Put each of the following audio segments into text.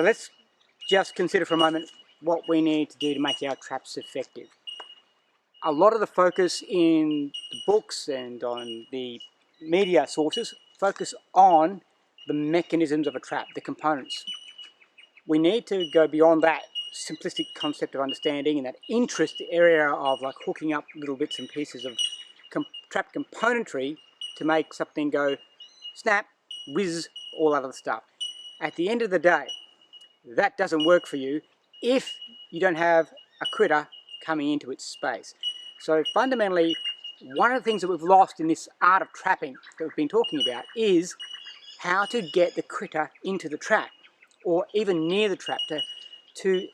So let's just consider for a moment what we need to do to make our traps effective. A lot of the focus in the books and on the media sources focus on the mechanisms of a trap, the components. We need to go beyond that simplistic concept of understanding and that interest area of like hooking up little bits and pieces of trap componentry to make something go snap, whiz, all that other stuff. At the end of the day, that doesn't work for you if you don't have a critter coming into its space. So fundamentally, one of the things that we've lost in this art of trapping that we've been talking about is how to get the critter into the trap or even near the trap to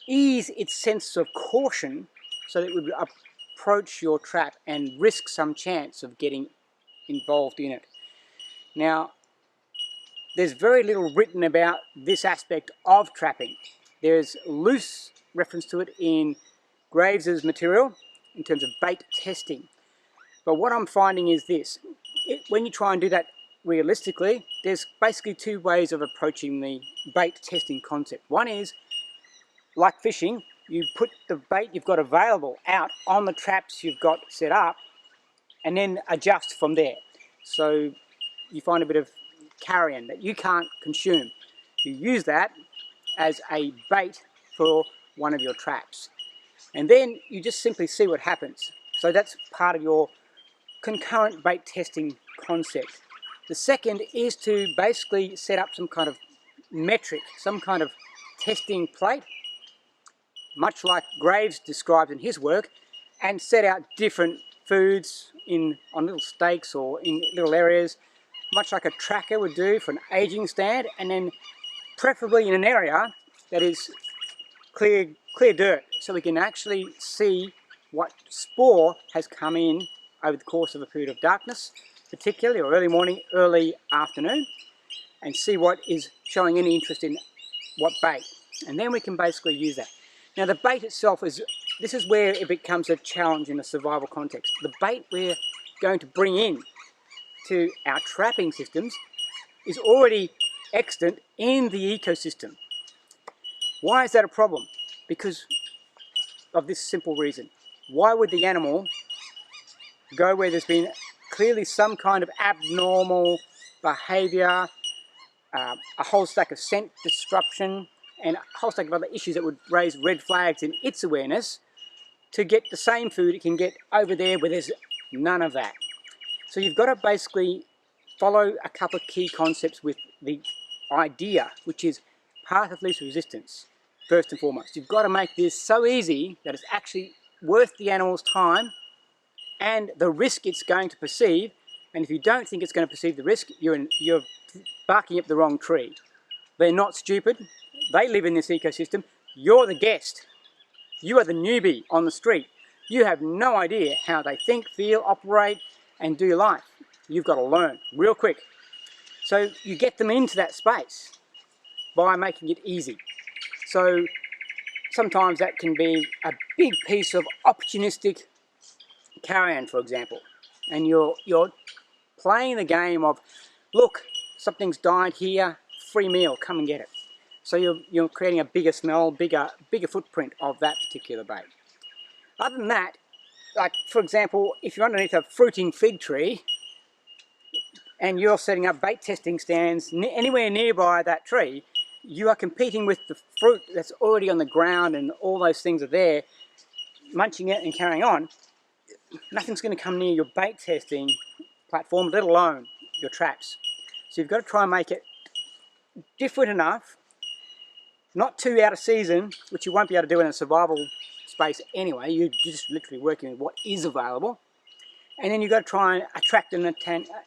ease its sense of caution so that it would approach your trap and risk some chance of getting involved in it. Now, there's very little written about this aspect of trapping. There's loose reference to it in Graves's material in terms of bait testing. But what I'm finding is this. When you try and do that realistically, there's basically two ways of approaching the bait testing concept. One is, like fishing, you put the bait you've got available out on the traps you've got set up and then adjust from there. So you find a bit of carrion that you can't consume. You use that as a bait for one of your traps. And then you just simply see what happens. So that's part of your concurrent bait testing concept. The second is to basically set up some kind of metric, some kind of testing plate, much like Graves describes in his work, and set out different foods on little stakes or in little areas, much like a tracker would do for an aging stand, and then preferably in an area that is clear dirt, so we can actually see what spore has come in over the course of a period of darkness, particularly, or early morning, early afternoon, and see what is showing any interest in what bait. And then we can basically use that. Now the bait itself this is where it becomes a challenge in a survival context. The bait we're going to bring in to our trapping systems is already extant in the ecosystem. Why is that a problem? Because of this simple reason. Why would the animal go where there's been clearly some kind of abnormal behavior, a whole stack of scent disruption, and a whole stack of other issues that would raise red flags in its awareness, to get the same food it can get over there where there's none of that? So you've got to basically follow a couple of key concepts with the idea, which is path of least resistance, first and foremost. You've got to make this so easy that it's actually worth the animal's time and the risk it's going to perceive. And if you don't think it's going to perceive the risk, you're barking up the wrong tree. They're not stupid. They live in this ecosystem. You're the guest. You are the newbie on the street. You have no idea how they think, feel, operate, and do life. You've got to learn real quick. So you get them into that space by making it easy. So sometimes that can be a big piece of opportunistic carrion, for example. And you're playing the game of, look, something's died here, free meal, come and get it. So you're creating a bigger smell, bigger footprint of that particular bait. Other than that, like for example, if you're underneath a fruiting fig tree and you're setting up bait testing stands anywhere nearby that tree, you are competing with the fruit that's already on the ground and all those things are there, munching it and carrying on. Nothing's going to come near your bait testing platform, let alone your traps. So you've got to try and make it different enough, not too out of season, which you won't be able to do in a survival space anyway. You're just literally working with what is available. And then you've got to try and attract an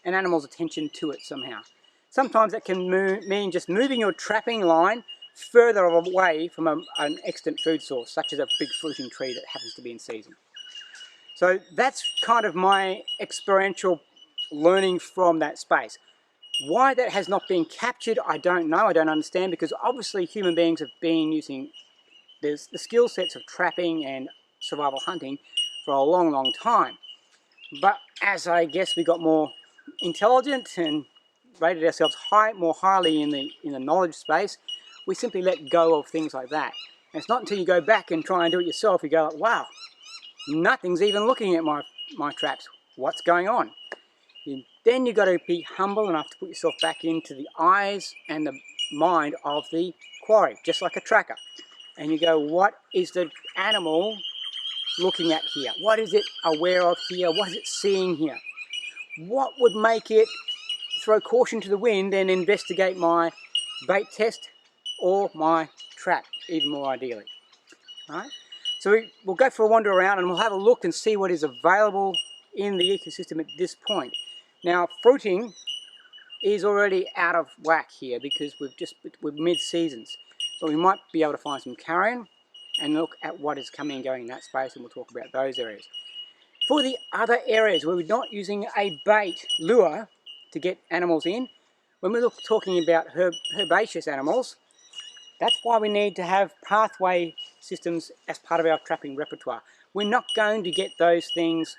animal's attention to it somehow. Sometimes that can mean just moving your trapping line further away from an extant food source, such as a big fruiting tree that happens to be in season. So that's kind of my experiential learning from that space. Why that has not been captured, I don't know, I don't understand, because obviously human beings have been using the skill sets of trapping and survival hunting for a long, long time. But as I guess we got more intelligent and rated ourselves more highly in the knowledge space, we simply let go of things like that. And it's not until you go back and try and do it yourself, you go, wow, nothing's even looking at my traps. What's going on? Then you've got to be humble enough to put yourself back into the eyes and the mind of the quarry, just like a tracker. And you go, what is the animal looking at here? What is it aware of here? What is it seeing here? What would make it throw caution to the wind and investigate my bait test or my trap, even more ideally? Right? So we'll go for a wander around and we'll have a look and see what is available in the ecosystem at this point. Now, fruiting is already out of whack here because we're mid-seasons. But we might be able to find some carrion and look at what is coming and going in that space, and we'll talk about those areas. For the other areas where we're not using a bait lure to get animals in, when we're talking about herbaceous animals, that's why we need to have pathway systems as part of our trapping repertoire. We're not going to get those things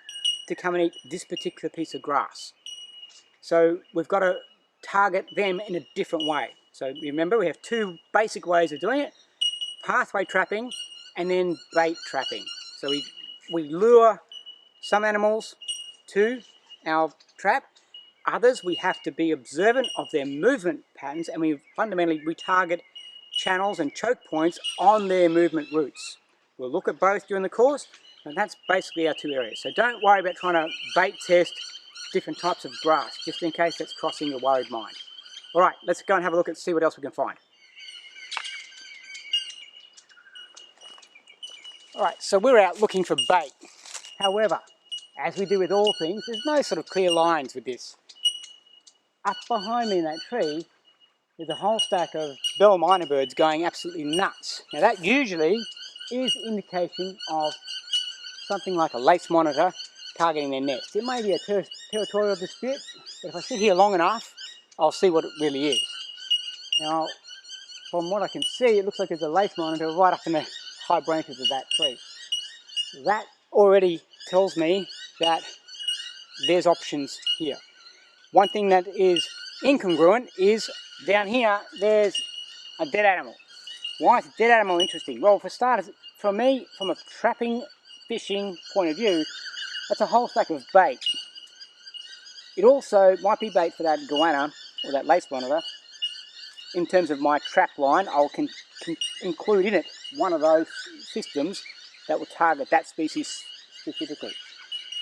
to come and eat this particular piece of grass. So we've got to target them in a different way. So remember, we have two basic ways of doing it: pathway trapping and then bait trapping. So we lure some animals to our trap. Others, we have to be observant of their movement patterns, and we target channels and choke points on their movement routes. We'll look at both during the course, and that's basically our two areas. So don't worry about trying to bait test different types of grass, just in case that's crossing your worried mind. All right, let's go and have a look and see what else we can find. All right, so we're out looking for bait. However, as we do with all things, there's no sort of clear lines with this. Up behind me in that tree, there's a whole stack of bell miner birds going absolutely nuts. Now that usually is indication of something like a lace monitor targeting their nest. It may be a territorial dispute, but if I sit here long enough, I'll see what it really is. Now, from what I can see, it looks like there's a lace monitor right up in the high branches of that tree. That already tells me that there's options here. One thing that is incongruent is down here, there's a dead animal. Why is a dead animal interesting? Well, for starters, for me, from a trapping, fishing point of view, that's a whole stack of bait. It also might be bait for that goanna, or that lace monitor. In terms of my trap line, I'll include in it one of those systems that will target that species specifically.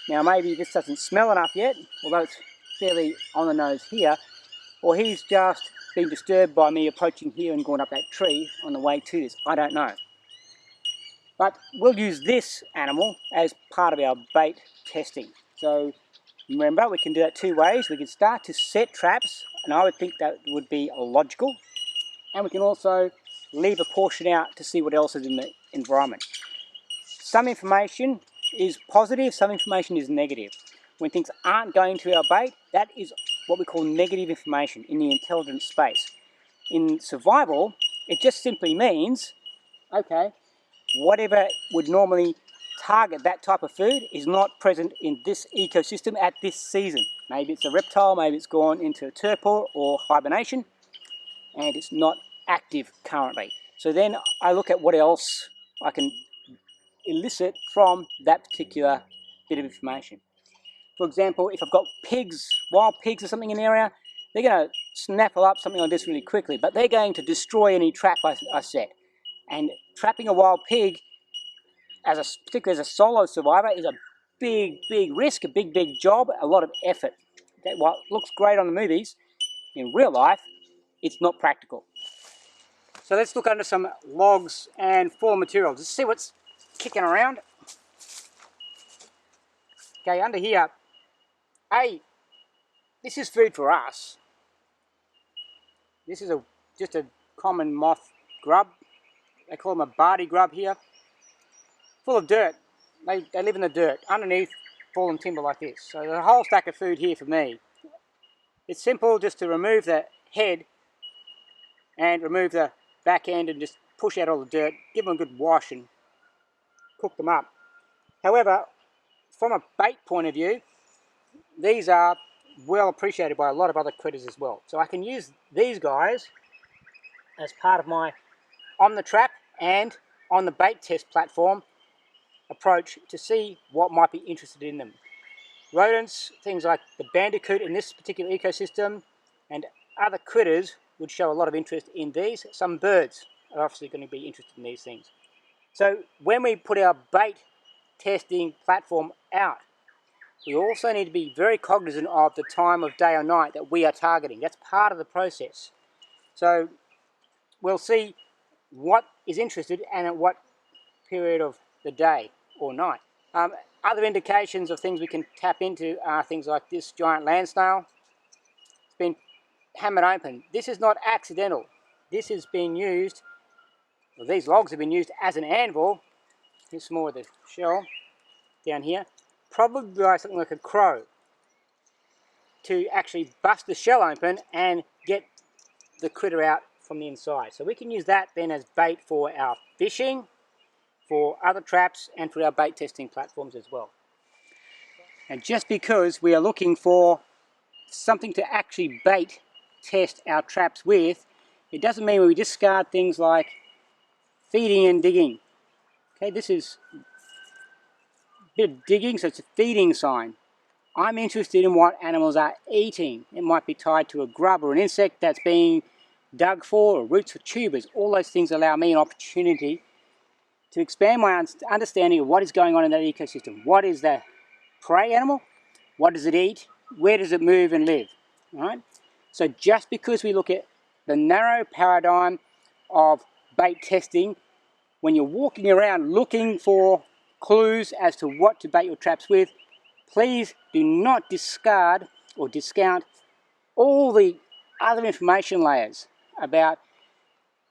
Now maybe this doesn't smell enough yet, although it's fairly on the nose here, or he's just been disturbed by me approaching here and going up that tree on the way to this. I don't know. But we'll use this animal as part of our bait testing. So remember, we can do that two ways. We can start to set traps, and I would think that would be logical. And we can also leave a portion out to see what else is in the environment. Some information is positive, some information is negative. When things aren't going to our bait, that is what we call negative information in the intelligence space. In survival, it just simply means, okay, whatever would normally target that type of food is not present in this ecosystem at this season. Maybe it's a reptile, maybe it's gone into torpor or hibernation, and it's not active currently. So then I look at what else I can elicit from that particular bit of information. For example, if I've got pigs, wild pigs or something in the area, they're going to snaffle up something like this really quickly, but they're going to destroy any trap I set. And trapping a wild pig, particularly as a solo survivor, is a big risk, a big job, a lot of effort. That while it looks great on the movies, in real life, it's not practical. So let's look under some logs and fallen materials. Let's see what's kicking around. Okay, under here, this is food for us. This is just a common moth grub. They call them a bardy grub here. Full of dirt. They live in the dirt, underneath fallen timber like this. So there's a whole stack of food here for me. It's simple just to remove the head and remove the back end and just push out all the dirt, give them a good wash and cook them up. However, from a bait point of view, these are well appreciated by a lot of other critters as well. So I can use these guys as part of my on the trap and on the bait test platform approach to see what might be interested in them. Rodents, things like the bandicoot in this particular ecosystem, and other critters would show a lot of interest in these. Some birds are obviously going to be interested in these things. So when we put our bait testing platform out, we also need to be very cognizant of the time of day or night that we are targeting. That's part of the process. So we'll see what is interested and at what period of the day or night. Other indications of things we can tap into are things like this giant land snail. It's been hammered open. This is not accidental. This has been used, well, these logs have been used as an anvil. Here's more of the shell down here, probably by something like a crow, to actually bust the shell open and get the critter out from the inside. So we can use that then as bait for our fishing, for other traps, and for our bait testing platforms as well. And just because we are looking for something to actually bait test our traps with, it doesn't mean we discard things like feeding and digging. Okay, this is a bit of digging, so it's a feeding sign. I'm interested in what animals are eating. It might be tied to a grub or an insect that's being dug for, or roots or tubers. All those things allow me an opportunity to expand my understanding of what is going on in that ecosystem. What is the prey animal? What does it eat? Where does it move and live? All right? So just because we look at the narrow paradigm of bait testing, when you're walking around looking for clues as to what to bait your traps with, please do not discard or discount all the other information layers about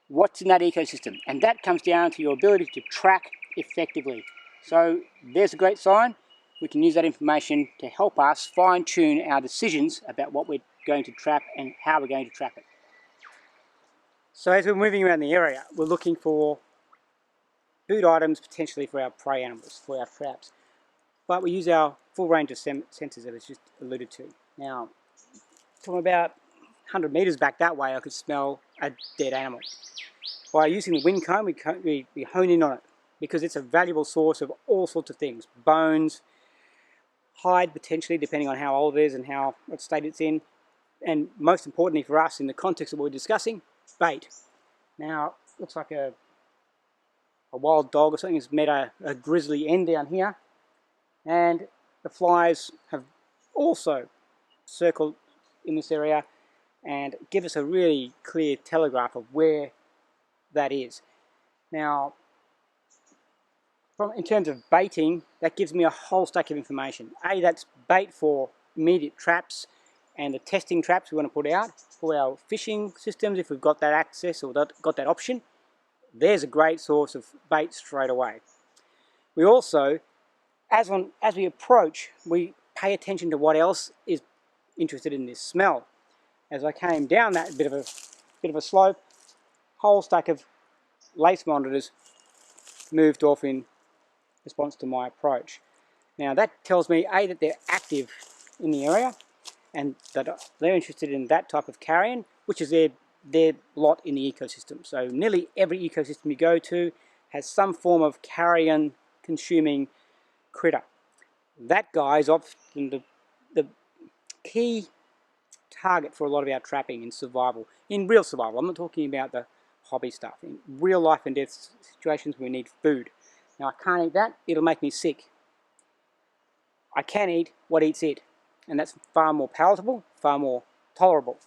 what's in that ecosystem, and that comes down to your ability to track effectively. So there's a great sign. We can use that information to help us fine-tune our decisions about what we're going to trap and how we're going to trap it. So as we're moving around the area, we're looking for food items potentially for our prey animals, for our traps, but we use our full range of sensors that I just alluded to. Now, from about 100 meters back that way, I could smell a dead animal. By using the wind cone, we hone in on it, because it's a valuable source of all sorts of things. Bones, hide potentially, depending on how old it is and what state it's in. And most importantly for us, in the context of what we're discussing, bait. Now, looks like a wild dog or something has met a grizzly hen down here. And the flies have also circled in this area and give us a really clear telegraph of where that is. Now, in terms of baiting, that gives me a whole stack of information. That's bait for immediate traps and the testing traps we want to put out for our fishing systems if we've got that access or got that option. There's a great source of bait straight away. We also, as we approach, we pay attention to what else is interested in this smell. As I came down that bit of a slope, whole stack of lace monitors moved off in response to my approach. Now that tells me that they're active in the area and that they're interested in that type of carrion, which is their lot in the ecosystem. So nearly every ecosystem you go to has some form of carrion consuming critter. That guy is often the key target for a lot of our trapping in survival, in real survival. I'm not talking about the hobby stuff. In real life and death situations, we need food. Now I can't eat that, it'll make me sick. I can eat what eats it, and that's far more palatable, far more tolerable,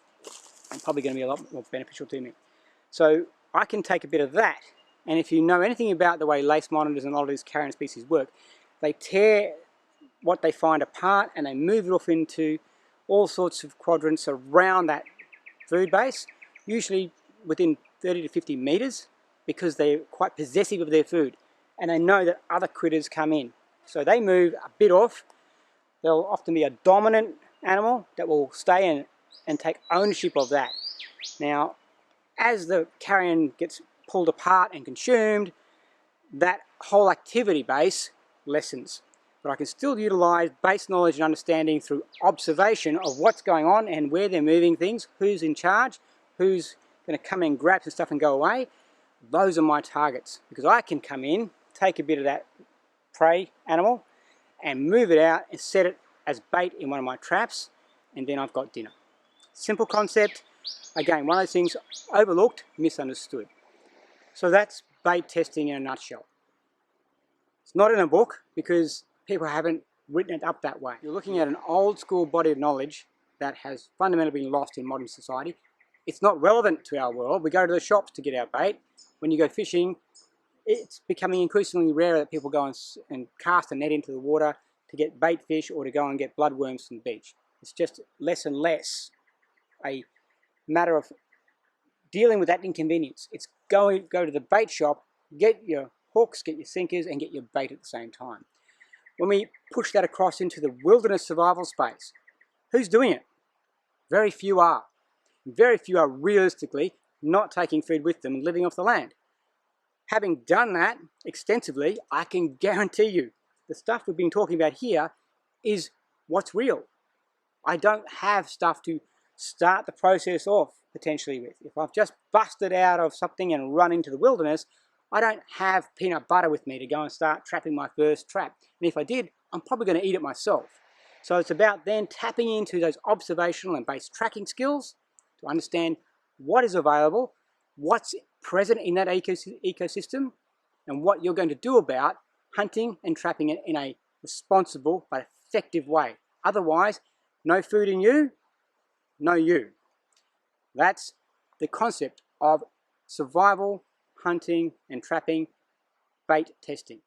and probably going to be a lot more beneficial to me. So I can take a bit of that, and if you know anything about the way lace monitors and a lot of these carrion species work, they tear what they find apart and they move it off into all sorts of quadrants around that food base, usually within 30 to 50 meters, because they're quite possessive of their food and they know that other critters come in. So they move a bit off. There'll often be a dominant animal that will stay in and take ownership of that. Now, as the carrion gets pulled apart and consumed, that whole activity base lessens. But I can still utilize base knowledge and understanding through observation of what's going on and where they're moving things, who's in charge, who's going to come in, grab some stuff and go away, those are my targets, because I can come in, take a bit of that prey animal and move it out and set it as bait in one of my traps, and then I've got dinner. Simple concept, again, one of those things overlooked, misunderstood. So that's bait testing in a nutshell. It's not in a book because people haven't written it up that way. You're looking at an old school body of knowledge that has fundamentally been lost in modern society. It's not relevant to our world. We go to the shops to get our bait. When you go fishing, it's becoming increasingly rarer that people go and cast a net into the water to get bait fish or to go and get bloodworms from the beach. It's just less and less a matter of dealing with that inconvenience. It's go to the bait shop, get your hooks, get your sinkers, and get your bait at the same time. When we push that across into the wilderness survival space, who's doing it? Very few are. Very few are realistically not taking food with them and living off the land. Having done that extensively, I can guarantee you the stuff we've been talking about here is what's real. I don't have stuff to start the process off potentially with. If I've just busted out of something and run into the wilderness, I don't have peanut butter with me to go and start trapping my first trap. And if I did, I'm probably going to eat it myself. So it's about then tapping into those observational and base tracking skills to understand what is available, what's present in that ecosystem, and what you're going to do about hunting and trapping it in a responsible but effective way. Otherwise, no food in you, no you. That's the concept of survival, hunting and trapping, bait testing.